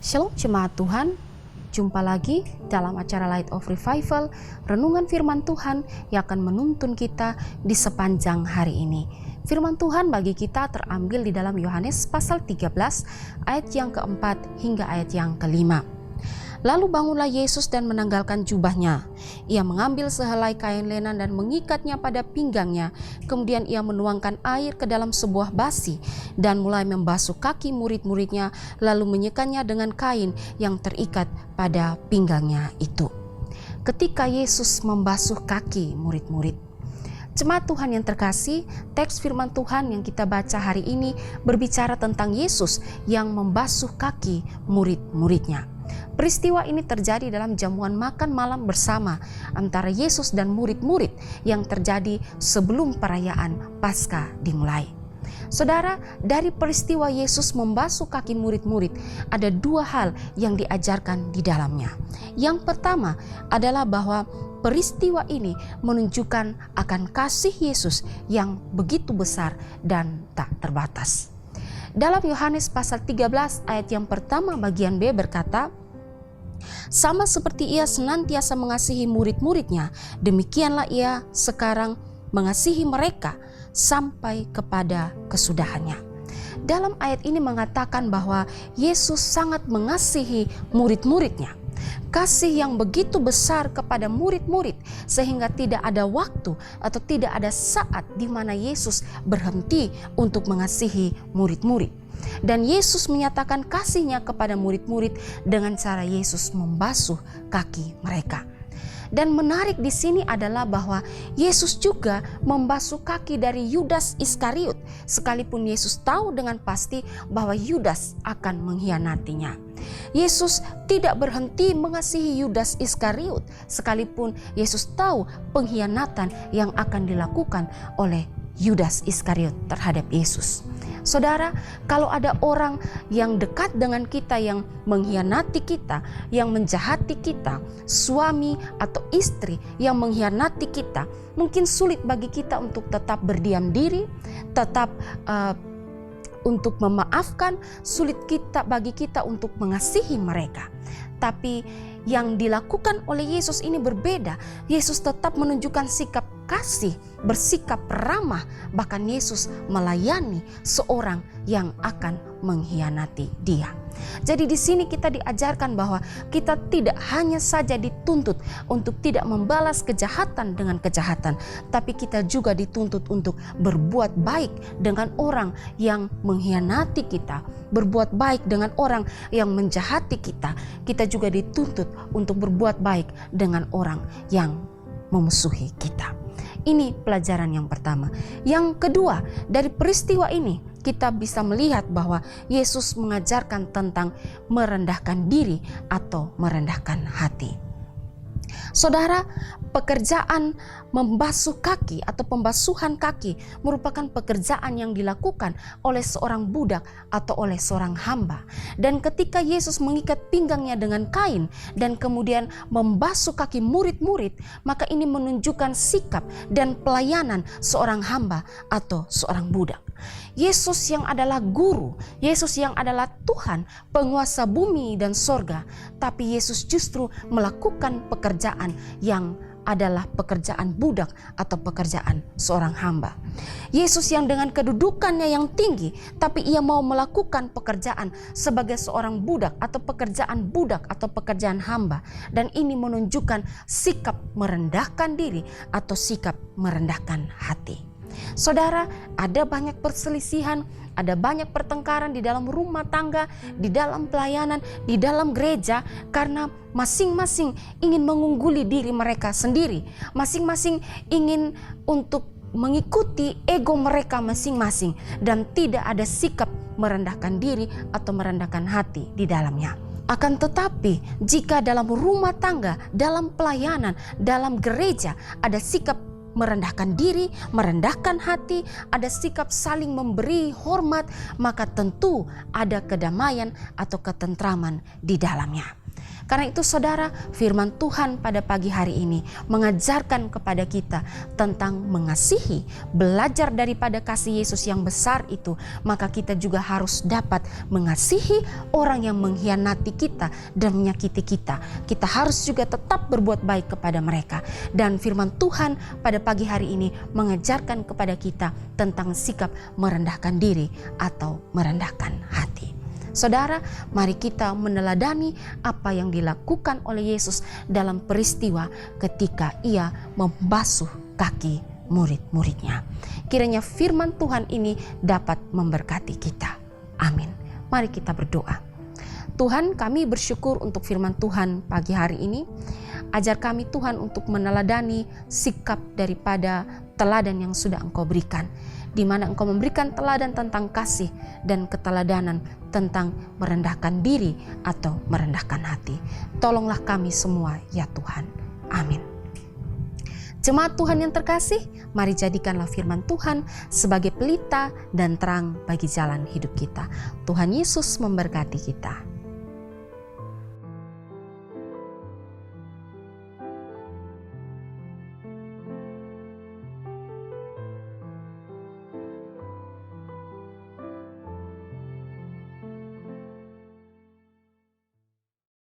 Shalom jemaat Tuhan, jumpa lagi dalam acara Light of Revival, renungan firman Tuhan yang akan menuntun kita di sepanjang hari ini. Firman Tuhan bagi kita terambil di dalam Yohanes pasal 13 ayat yang keempat hingga ayat yang kelima. Lalu bangunlah Yesus dan menanggalkan jubahnya. Ia mengambil sehelai kain lenan dan mengikatnya pada pinggangnya. Kemudian ia menuangkan air ke dalam sebuah basi dan mulai membasuh kaki murid-muridnya, lalu menyekannya dengan kain yang terikat pada pinggangnya itu. Ketika Yesus membasuh kaki murid-murid, jemaat Tuhan yang terkasih, teks firman Tuhan yang kita baca hari ini berbicara tentang Yesus yang membasuh kaki murid-muridnya. Peristiwa ini terjadi dalam jamuan makan malam bersama antara Yesus dan murid-murid yang terjadi sebelum perayaan Paskah dimulai. Saudara, dari peristiwa Yesus membasuh kaki murid-murid, ada dua hal yang diajarkan di dalamnya. Yang pertama adalah bahwa peristiwa ini menunjukkan akan kasih Yesus yang begitu besar dan tak terbatas. Dalam Yohanes pasal 13 ayat yang pertama bagian B berkata, sama seperti ia senantiasa mengasihi murid-muridnya, demikianlah ia sekarang mengasihi mereka sampai kepada kesudahannya. Dalam ayat ini mengatakan bahwa Yesus sangat mengasihi murid-muridnya. Kasih yang begitu besar kepada murid-murid sehingga tidak ada waktu atau tidak ada saat di mana Yesus berhenti untuk mengasihi murid-murid. Dan Yesus menyatakan kasihnya kepada murid-murid dengan cara Yesus membasuh kaki mereka. Dan menarik di sini adalah bahwa Yesus juga membasuh kaki dari Yudas Iskariot, sekalipun Yesus tahu dengan pasti bahwa Yudas akan mengkhianatinya. Yesus tidak berhenti mengasihi Yudas Iskariot, sekalipun Yesus tahu pengkhianatan yang akan dilakukan oleh Yudas Iskariot terhadap Yesus. Saudara, kalau ada orang yang dekat dengan kita yang mengkhianati kita, yang menjahati kita, suami atau istri yang mengkhianati kita, mungkin sulit bagi kita untuk tetap berdiam diri, tetap untuk memaafkan, sulit bagi kita untuk mengasihi mereka. Tapi yang dilakukan oleh Yesus ini berbeda. Yesus tetap menunjukkan sikap kasih, bersikap ramah, bahkan Yesus melayani seorang yang akan mengkhianati dia. Jadi di sini kita diajarkan bahwa kita tidak hanya saja dituntut untuk tidak membalas kejahatan dengan kejahatan, tapi kita juga dituntut untuk berbuat baik dengan orang yang mengkhianati kita, berbuat baik dengan orang yang menjahati kita. Kita juga dituntut untuk berbuat baik dengan orang yang memusuhi kita. Ini pelajaran yang pertama. Yang kedua, dari peristiwa ini kita bisa melihat bahwa Yesus mengajarkan tentang merendahkan diri atau merendahkan hati. Saudara, pekerjaan membasuh kaki atau pembasuhan kaki merupakan pekerjaan yang dilakukan oleh seorang budak atau oleh seorang hamba. Dan ketika Yesus mengikat pinggangnya dengan kain dan kemudian membasuh kaki murid-murid, maka ini menunjukkan sikap dan pelayanan seorang hamba atau seorang budak. Yesus yang adalah guru, Yesus yang adalah Tuhan, penguasa bumi dan sorga, tapi Yesus justru melakukan pekerjaan yang adalah pekerjaan budak atau pekerjaan seorang hamba. Yesus yang dengan kedudukannya yang tinggi, tapi ia mau melakukan pekerjaan sebagai seorang budak atau pekerjaan hamba. Dan ini menunjukkan sikap merendahkan diri atau sikap merendahkan hati. Saudara, ada banyak perselisihan, ada banyak pertengkaran di dalam rumah tangga, di dalam pelayanan, di dalam gereja, karena masing-masing ingin mengungguli diri mereka sendiri, masing-masing ingin untuk mengikuti ego mereka masing-masing, dan tidak ada sikap merendahkan diri atau merendahkan hati di dalamnya. Akan tetapi, jika dalam rumah tangga, dalam pelayanan, dalam gereja ada sikap merendahkan diri, merendahkan hati, ada sikap saling memberi hormat, maka tentu ada kedamaian atau ketentraman di dalamnya. Karena itu saudara, firman Tuhan pada pagi hari ini mengajarkan kepada kita tentang mengasihi, belajar daripada kasih Yesus yang besar itu, maka kita juga harus dapat mengasihi orang yang mengkhianati kita dan menyakiti kita. Kita harus juga tetap berbuat baik kepada mereka. Dan firman Tuhan pada pagi hari ini mengajarkan kepada kita tentang sikap merendahkan diri atau merendahkan hati. Saudara, mari kita meneladani apa yang dilakukan oleh Yesus dalam peristiwa ketika ia membasuh kaki murid-muridnya. Kiranya firman Tuhan ini dapat memberkati kita. Amin. Mari kita berdoa. Tuhan, kami bersyukur untuk firman Tuhan pagi hari ini. Ajar kami Tuhan untuk meneladani sikap daripada teladan yang sudah Engkau berikan, di mana Engkau memberikan teladan tentang kasih dan keteladanan tentang merendahkan diri atau merendahkan hati. Tolonglah kami semua ya Tuhan. Amin. Jemaat Tuhan yang terkasih, mari jadikanlah firman Tuhan sebagai pelita dan terang bagi jalan hidup kita. Tuhan Yesus memberkati kita.